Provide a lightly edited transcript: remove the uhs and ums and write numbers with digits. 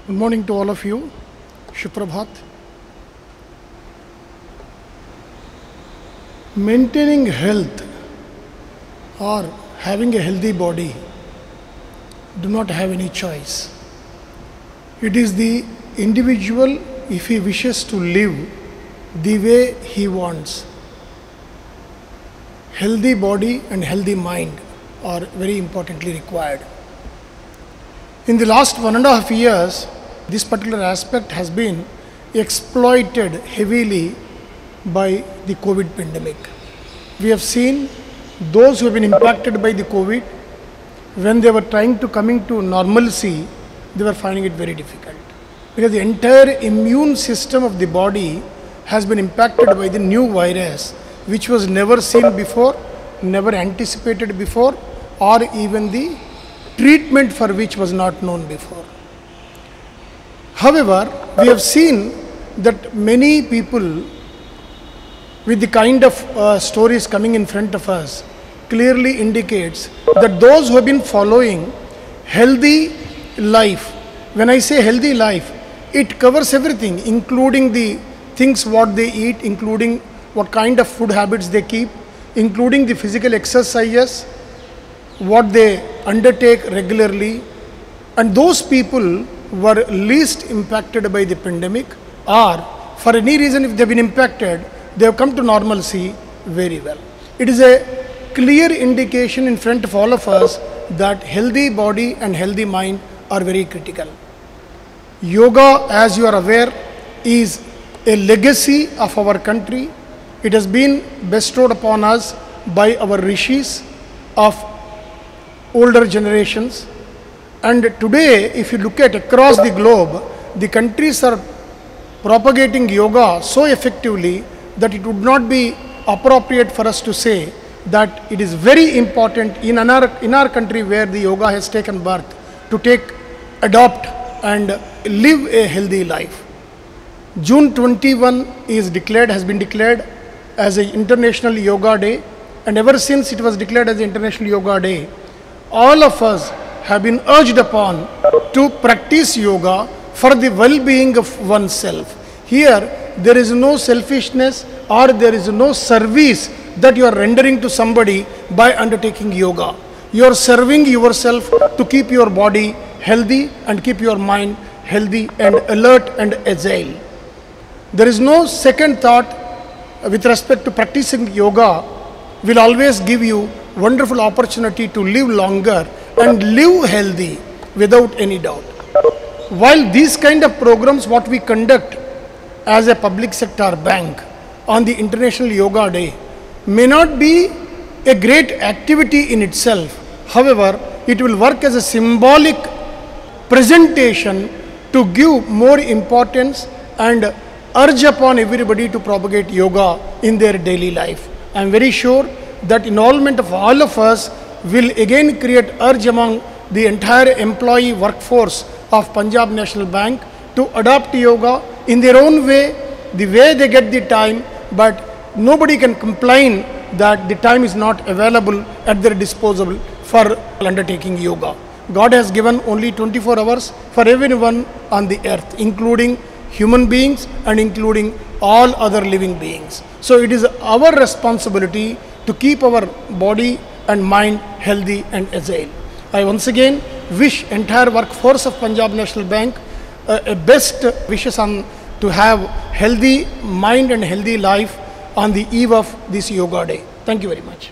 Good morning to all of you. Shuprabhat. Maintaining health or having a healthy body do not have any choice. It is the individual, if he wishes to live the way he wants. Healthy body and healthy mind are very importantly required. In the last 1.5 years, this particular aspect has been exploited heavily by the COVID pandemic. We have seen those who have been impacted by the COVID, when they were trying to coming to normalcy, they were finding it very difficult. Because the entire immune system of the body has been impacted by the new virus, which was never seen before, never anticipated before, or even the treatment for which was not known before. However, we have seen that many people with the kind of stories coming in front of us clearly indicates that those who have been following healthy life, when I say healthy life, it covers everything, including the things what they eat, including what kind of food habits they keep, including the physical exercises, what they undertake regularly, and those people were least impacted by the pandemic, or for any reason if they have been impacted, they have come to normalcy very well. It is a clear indication in front of all of us that healthy body and healthy mind are very critical. Yoga, as you are aware, is a legacy of our country. It has been bestowed upon us by our rishis of older generations, and today if you look at across the globe, the countries are propagating yoga so effectively that it would not be appropriate for us to say that it is very important in our country where the yoga has taken birth to adopt and live a healthy life. June 21 has been declared as an International Yoga Day, and ever since it was declared as the International Yoga Day, all of us have been urged upon to practice yoga for the well-being of oneself. Here, there is no selfishness or there is no service that you are rendering to somebody by undertaking yoga. You are serving yourself to keep your body healthy and keep your mind healthy and alert and agile. There is no second thought with respect to practicing yoga. Will always give you wonderful opportunity to live longer and live healthy without any doubt. While these kind of programs what we conduct as a public sector bank on the International Yoga Day may not be a great activity in itself. However, it will work as a symbolic presentation to give more importance and urge upon everybody to propagate yoga in their daily life. I am very sure that involvement of all of us will again create urge among the entire employee workforce of Punjab National Bank to adopt yoga in their own way, the way they get the time, but nobody can complain that the time is not available at their disposal for undertaking yoga. God has given only 24 hours for everyone on the earth, including human beings and including all other living beings. So it is our responsibility to keep our body and mind healthy and agile. I once again wish entire workforce of Punjab National Bank best wishes to have healthy mind and healthy life on the eve of this yoga day. Thank you very much.